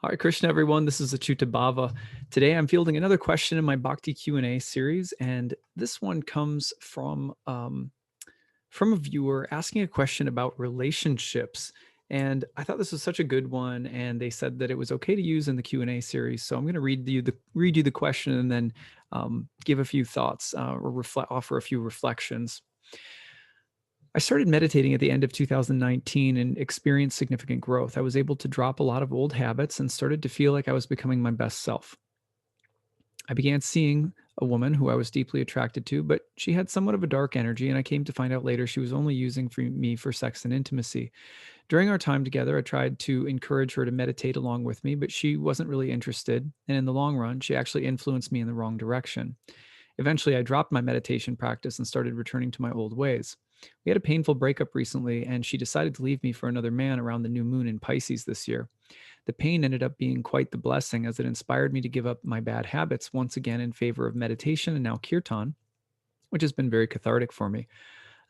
All right, Krishna, everyone. This is acyuta-bhava. Today, I'm fielding another question in my Bhakti Q&A series, and this one comes from a viewer asking a question about relationships. And I thought this was such a good one, and they said that it was okay to use in the Q&A series. So I'm going to read you the question and then give a few thoughts or offer a few reflections. I started meditating at the end of 2019 and experienced significant growth. I was able to drop a lot of old habits and started to feel like I was becoming my best self. I began seeing a woman who I was deeply attracted to, but she had somewhat of a dark energy, and I came to find out later she was only using me for sex and intimacy. During our time together, I tried to encourage her to meditate along with me, but she wasn't really interested. And in the long run, she actually influenced me in the wrong direction. Eventually, I dropped my meditation practice and started returning to my old ways. We had a painful breakup recently, and she decided to leave me for another man around the new moon in Pisces this year. The pain ended up being quite the blessing as it inspired me to give up my bad habits once again in favor of meditation and now kirtan, which has been very cathartic for me.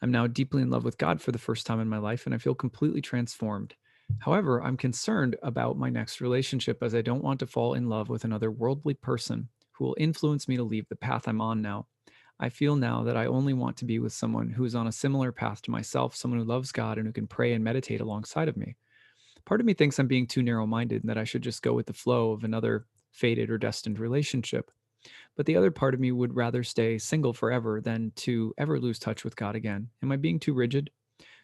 I'm now deeply in love with God for the first time in my life, and I feel completely transformed. However, I'm concerned about my next relationship as I don't want to fall in love with another worldly person who will influence me to leave the path I'm on now. I feel now that I only want to be with someone who is on a similar path to myself, someone who loves God and who can pray and meditate alongside of me. Part of me thinks I'm being too narrow minded and that I should just go with the flow of another fated or destined relationship. But the other part of me would rather stay single forever than to ever lose touch with God again. Am I being too rigid?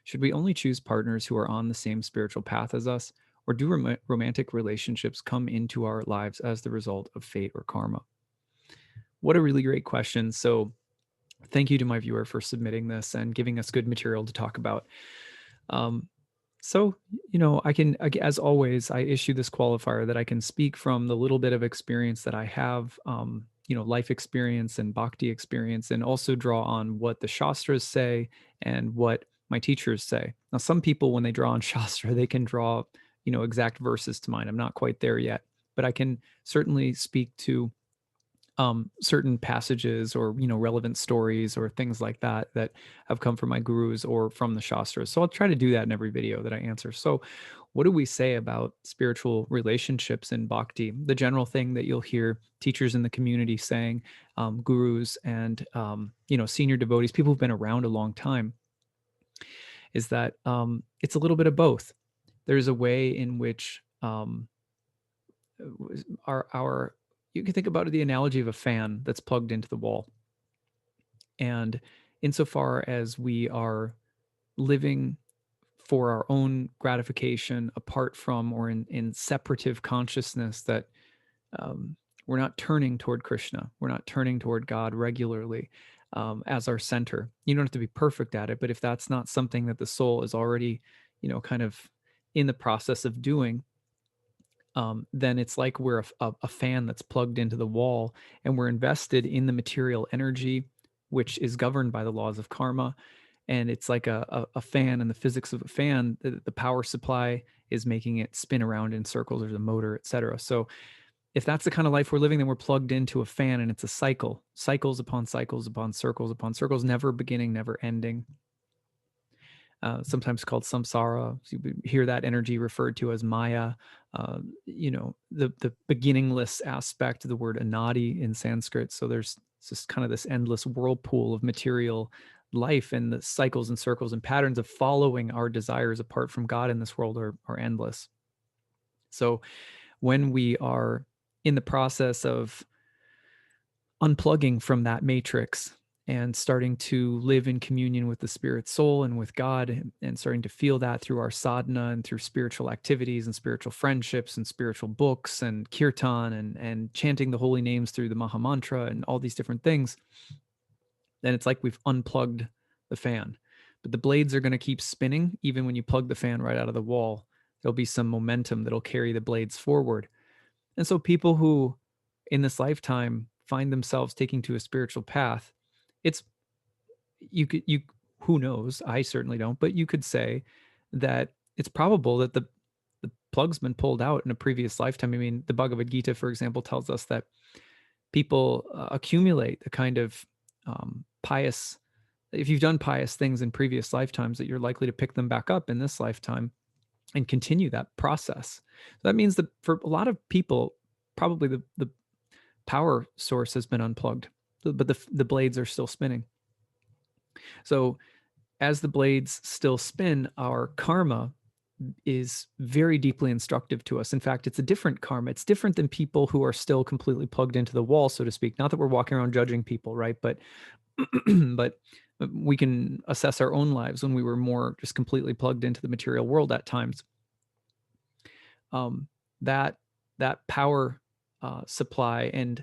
Should we only choose partners who are on the same spiritual path as us? Or do romantic relationships come into our lives as the result of fate or karma? What a really great question. So, thank you to my viewer for submitting this and giving us good material to talk about. Um, so, as always, I issue this qualifier that I can speak from the little bit of experience that I have, life experience and bhakti experience, and also draw on what the Shastras say and what my teachers say. Now, some people, when they draw on Shastra, they can draw, exact verses to mind. I'm not quite there yet, but I can certainly speak to certain passages or relevant stories or things like that that have come from my gurus or from the shastras. So I'll try to do that in every video that I answer. So what do we say about spiritual relationships in bhakti? The general thing that you'll hear teachers in the community saying, gurus and senior devotees, people who've been around a long time, is that it's a little bit of both. There's a way in which our you can think about the analogy of a fan that's plugged into the wall. And insofar as we are living for our own gratification apart from or in separative consciousness, that we're not turning toward Krishna, we're not turning toward God regularly as our center. You don't have to be perfect at it, but if that's not something that the soul is already, kind of in the process of doing, then it's like we're a fan that's plugged into the wall and we're invested in the material energy, which is governed by the laws of karma. And it's like a fan, and the physics of a fan, the power supply is making it spin around in circles. There's a motor, etc. So if that's the kind of life we're living, then we're plugged into a fan, and it's a cycle, cycles upon cycles upon circles, never beginning, never ending. Sometimes called samsara. So you hear that energy referred to as Maya. The beginningless aspect of the word anadi in Sanskrit. So there's just kind of this endless whirlpool of material life, and the cycles and circles and patterns of following our desires apart from God in this world are endless. So when we are in the process of unplugging from that matrix and starting to live in communion with the spirit soul and with God, and starting to feel that through our sadhana and through spiritual activities and spiritual friendships and spiritual books and kirtan and chanting the holy names through the Maha Mantra and all these different things, then it's like we've unplugged the fan. But the blades are going to keep spinning even when you plug the fan right out of the wall. There'll be some momentum that'll carry the blades forward. And so people who in this lifetime find themselves taking to a spiritual path, it's you who knows, I certainly don't, but you could say that it's probable that the plug's been pulled out in a previous lifetime. I mean, the Bhagavad Gita, for example, tells us that people accumulate the kind of pious, if you've done pious things in previous lifetimes, that you're likely to pick them back up in this lifetime. and continue that process. So that means that for a lot of people, probably the power source has been unplugged, but the blades are still spinning. So as the blades still spin, our karma is very deeply instructive to us. In fact, it's a different karma. It's different than people who are still completely plugged into the wall, so to speak. Not that we're walking around judging people, right? But but we can assess our own lives when we were more just completely plugged into the material world at times. That that power supply and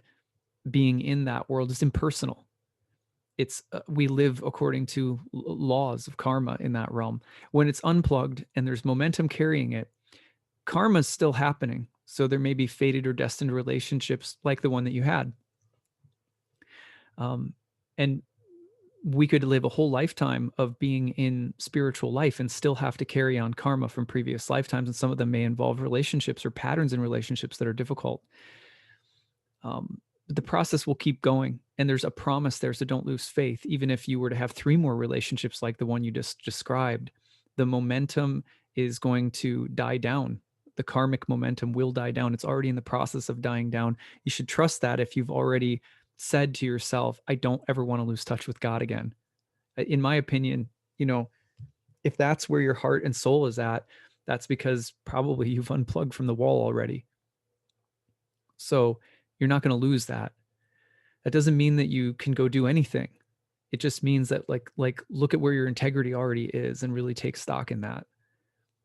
being in that world is impersonal. It's we live according to laws of karma in that realm. When it's unplugged and there's momentum carrying it, karma's still happening. So there may be fated or destined relationships like the one that you had. And we could live a whole lifetime of being in spiritual life and still have to carry on karma from previous lifetimes. And some of them may involve relationships or patterns in relationships that are difficult. But the process will keep going. And there's a promise there. So don't lose faith. Even if you were to have 3 more relationships like the one you just described, the momentum is going to die down. The karmic momentum will die down. It's already in the process of dying down. You should trust that if you've already said to yourself, I don't ever want to lose touch with God again. In my opinion, if that's where your heart and soul is at, that's because probably you've unplugged from the wall already. So you're not going to lose that. That doesn't mean that you can go do anything. It just means that like look at where your integrity already is and really take stock in that.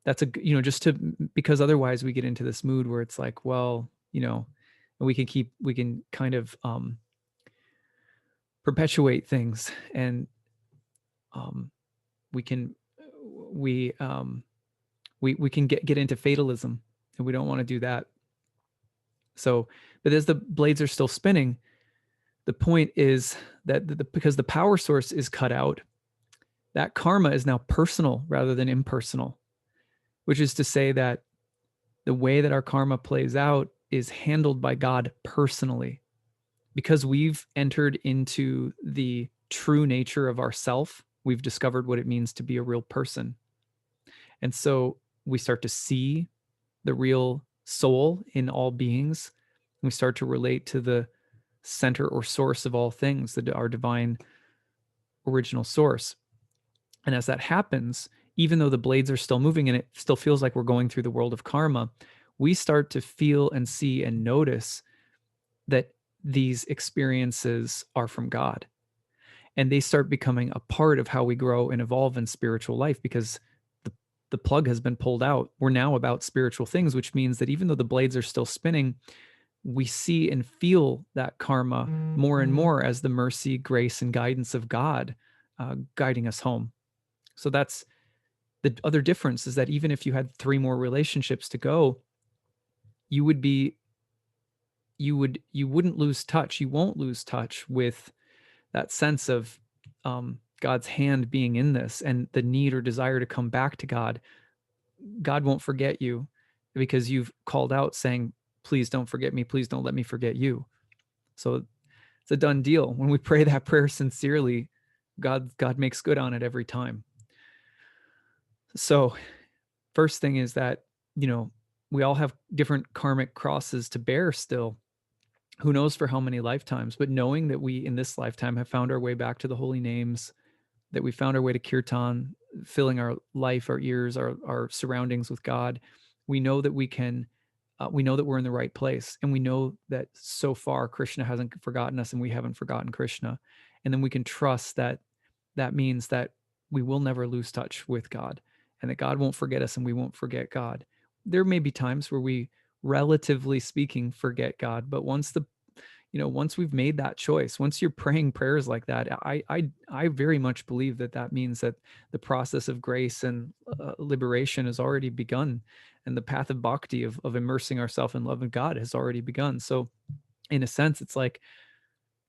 That's because otherwise we get into this mood where it's like, well, we can kind of perpetuate things, and we can get into fatalism, and we don't want to do that. So, but as the blades are still spinning, the point is that because the power source is cut out, that karma is now personal rather than impersonal, which is to say that the way that our karma plays out is handled by God personally, because we've entered into the true nature of ourself. We've discovered what it means to be a real person. And so we start to see the real soul in all beings. We start to relate to the center or source of all things, our divine original source. And as that happens, even though the blades are still moving and it still feels like we're going through the world of karma, we start to feel and see and notice that these experiences are from God. And they start becoming a part of how we grow and evolve in spiritual life, because the plug has been pulled out. We're now about spiritual things, which means that even though the blades are still spinning, we see and feel that karma more and more as the mercy, grace, and guidance of God guiding us home. So that's the other difference, is that even if you had 3 more relationships to go, you wouldn't lose touch. You won't lose touch with that sense of God's hand being in this and the need or desire to come back to God. God won't forget you because you've called out saying, please don't forget me. Please don't let me forget you. So it's a done deal. When we pray that prayer sincerely, God makes good on it every time. So first thing is that, we all have different karmic crosses to bear still. Who knows for how many lifetimes, but knowing that we in this lifetime have found our way back to the holy names, that we found our way to kirtan, filling our life, our ears, our surroundings with God, we know that we know that we're in the right place. And we know that so far Krishna hasn't forgotten us and we haven't forgotten Krishna. And then we can trust that means that we will never lose touch with God, and that God won't forget us and we won't forget God. There may be times where we, relatively speaking, forget God, but once we've made that choice, once you're praying prayers like that, I very much believe that means that the process of grace and liberation has already begun, and the path of bhakti, of immersing ourselves in love of God, has already begun. So in a sense, it's like,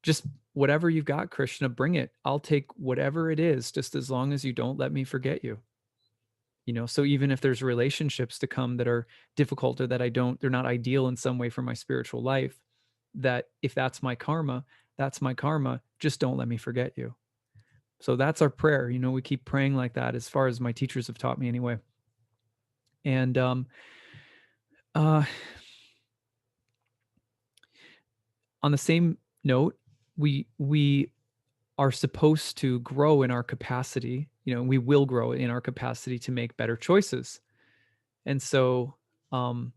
just whatever you've got, Krishna, bring it. I'll take whatever it is, just as long as you don't let me forget you. So even if there's relationships to come that are difficult, or that they're not ideal in some way for my spiritual life, that if that's my karma, that's my karma. Just don't let me forget you. So that's our prayer. We keep praying like that, as far as my teachers have taught me anyway. And uh, on the same note, we are supposed to grow in our capacity, we will grow in our capacity to make better choices. And so, um,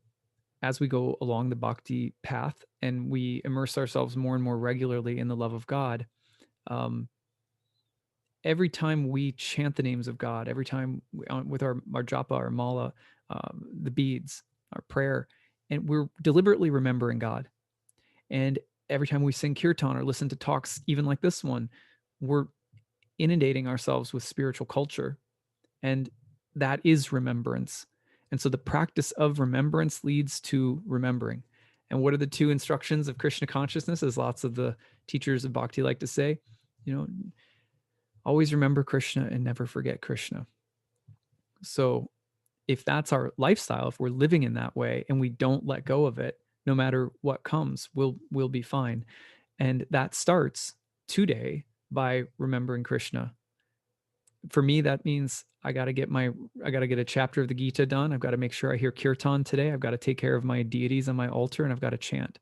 as we go along the bhakti path and we immerse ourselves more and more regularly in the love of God, um, every time we chant the names of God, every time with our japa, our mala, the beads, our prayer, and we're deliberately remembering God. And every time we sing kirtan or listen to talks, even like this one, we're inundating ourselves with spiritual culture. And that is remembrance. And so the practice of remembrance leads to remembering. And what are the two instructions of Krishna consciousness, as lots of the teachers of bhakti like to say? Always remember Krishna and never forget Krishna. So if that's our lifestyle, if we're living in that way and we don't let go of it, no matter what comes, we'll be fine. And that starts today by remembering Krishna. For me, that means I got to get a chapter of the Gita done. I've got to make sure I hear kirtan today. I've got to take care of my deities on my altar, and I've got to chant.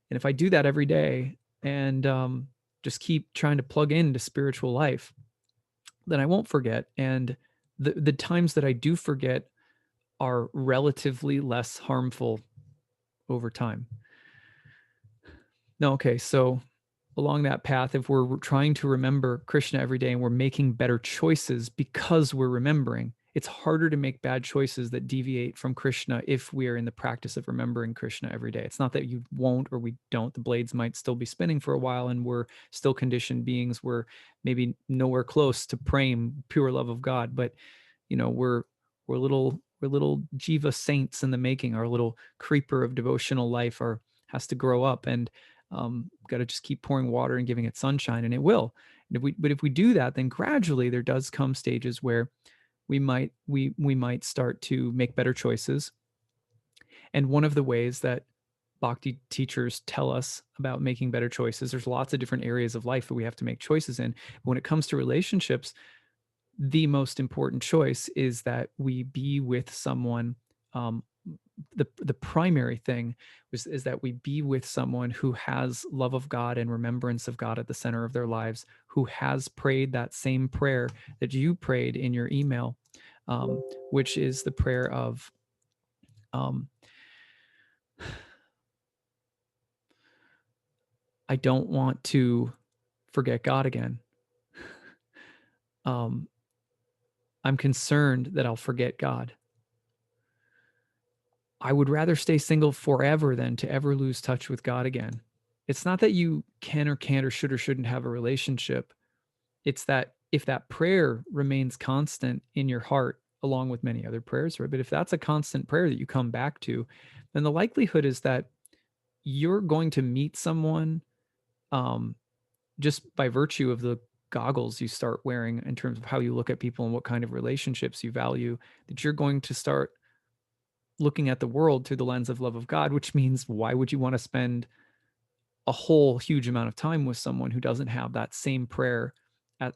And if I do that every day and just keep trying to plug into spiritual life, then I won't forget. And the times that I do forget are relatively less harmful over time. No, okay, so along that path, if we're trying to remember Krishna every day and we're making better choices because we're remembering, it's harder to make bad choices that deviate from Krishna if we are in the practice of remembering Krishna every day. It's not that you won't or we don't. The blades might still be spinning for a while and we're still conditioned beings. We're maybe nowhere close to prem, pure love of God, but we're little jiva saints in the making. Our little creeper of devotional life has to grow up, and got to just keep pouring water and giving it sunshine, and it will. But if we do that, then gradually there does come stages where we might start to make better choices. And one of the ways that bhakti teachers tell us about making better choices, there's lots of different areas of life that we have to make choices in. But when it comes to relationships, the most important choice is that we be with someone. The primary thing is that we be with someone who has love of God and remembrance of God at the center of their lives, who has prayed that same prayer that you prayed in your email, which is the prayer of I don't want to forget God again. I'm concerned that I'll forget God. I would rather stay single forever than to ever lose touch with God again. It's not that you can or can't or should or shouldn't have a relationship. It's that if that prayer remains constant in your heart, along with many other prayers, right? But if that's a constant prayer that you come back to, then the likelihood is that you're going to meet someone um, just by virtue of the goggles you start wearing in terms of how you look at people and what kind of relationships you value, that you're going to start looking at the world through the lens of love of God, which means why would you want to spend a whole huge amount of time with someone who doesn't have that same prayer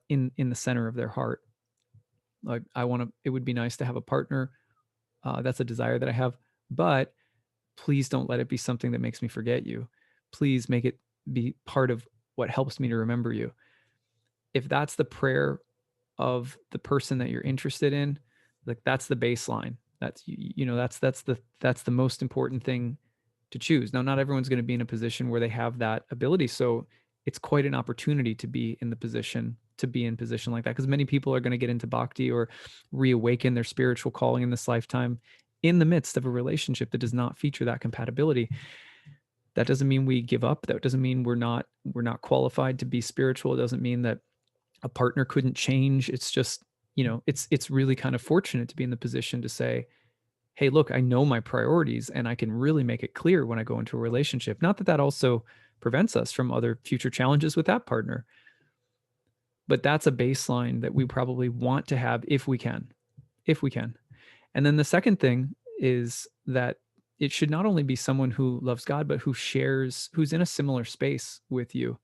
in the center of their heart? Like it would be nice to have a partner. That's a desire that I have, but please don't let it be something that makes me forget you. Please make it be part of what helps me to remember you. If that's the prayer of the person that you're interested in, like that's the baseline. That's the most important thing to choose. Now, not everyone's going to be in a position where they have that ability. So it's quite an opportunity to be in position like that, because many people are going to get into bhakti or reawaken their spiritual calling in this lifetime in the midst of a relationship that does not feature that compatibility. That doesn't mean we give up. That doesn't mean we're not qualified to be spiritual. It doesn't mean that a partner couldn't change. It's just, it's really kind of fortunate to be in the position to say, hey, look, I know my priorities and I can really make it clear when I go into a relationship. Not that that also prevents us from other future challenges with that partner, but that's a baseline that we probably want to have if we can. And then the second thing is that it should not only be someone who loves God, but who's in a similar space with you.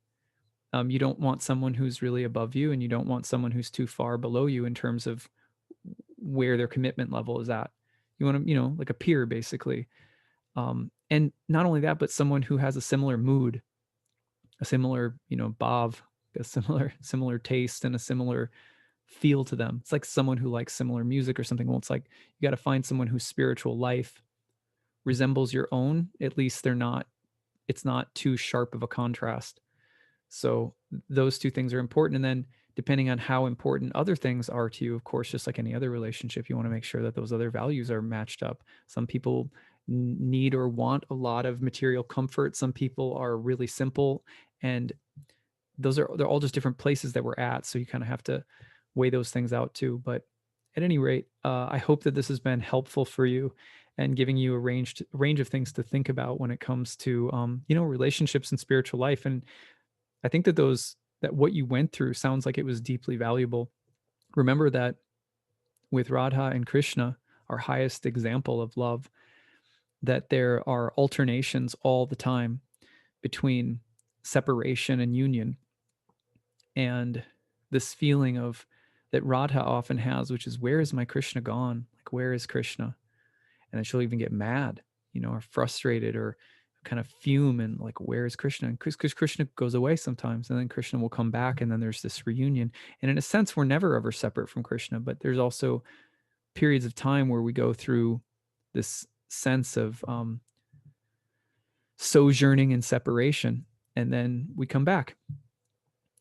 You don't want someone who's really above you, and you don't want someone who's too far below you in terms of where their commitment level is at. You want to, like a peer basically. And not only that, but someone who has a similar mood, a similar, bhav, a similar taste and a similar feel to them. It's like someone who likes similar music or something. Well, it's like you got to find someone whose spiritual life resembles your own. At least it's not too sharp of a contrast. So those two things are important. And then depending on how important other things are to you, of course, just like any other relationship, you want to make sure that those other values are matched up. Some people need or want a lot of material comfort. Some people are really simple, and they're all just different places that we're at. So you kind of have to weigh those things out too. But at any rate, I hope that this has been helpful for you and giving you a range of things to think about when it comes to relationships and spiritual life. And I think that what you went through sounds like it was deeply valuable. Remember that with Radha and Krishna, our highest example of love, that there are alternations all the time between separation and union. And this feeling of that Radha often has, which is, where is my Krishna gone? Like, where is Krishna? And then she'll even get mad, or frustrated, or kind of fume, and like, where is Krishna? And because Krishna goes away sometimes, and then Krishna will come back, and then there's this reunion. And in a sense, we're never ever separate from Krishna, but there's also periods of time where we go through this sense of sojourning in separation, and then we come back.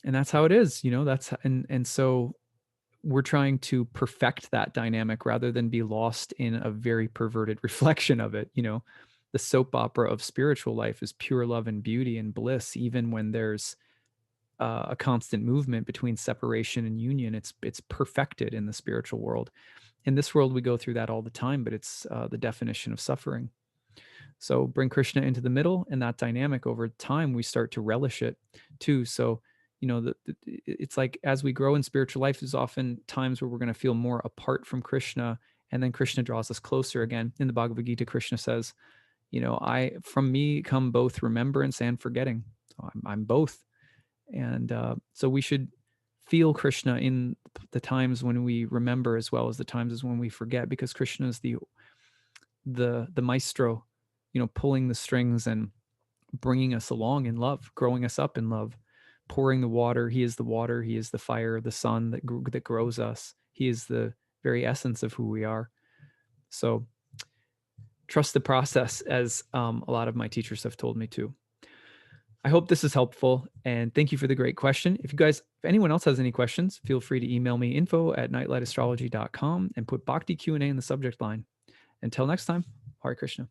And that's how it is, and so we're trying to perfect that dynamic rather than be lost in a very perverted reflection of it. The soap opera of spiritual life is pure love and beauty and bliss, even when there's a constant movement between separation and union. It's perfected in the spiritual world. In this world, we go through that all the time, but it's the definition of suffering. So bring Krishna into the middle, and that dynamic over time, we start to relish it too. So, it's like as we grow in spiritual life, there's often times where we're going to feel more apart from Krishna, and then Krishna draws us closer again. In the Bhagavad Gita, Krishna says, from me come both remembrance and forgetting. So I'm both. And so we should feel Krishna in the times when we remember as well as the times when we forget, because Krishna is the maestro, pulling the strings and bringing us along in love, growing us up in love, pouring the water. He is the water. He is the fire, the sun that grows us. He is the very essence of who we are. So trust the process, as a lot of my teachers have told me to. I hope this is helpful, and thank you for the great question. If anyone else has any questions, feel free to email me info@nightlightastrology.com and put Bhakti Q&A in the subject line. Until next time, Hare Krishna.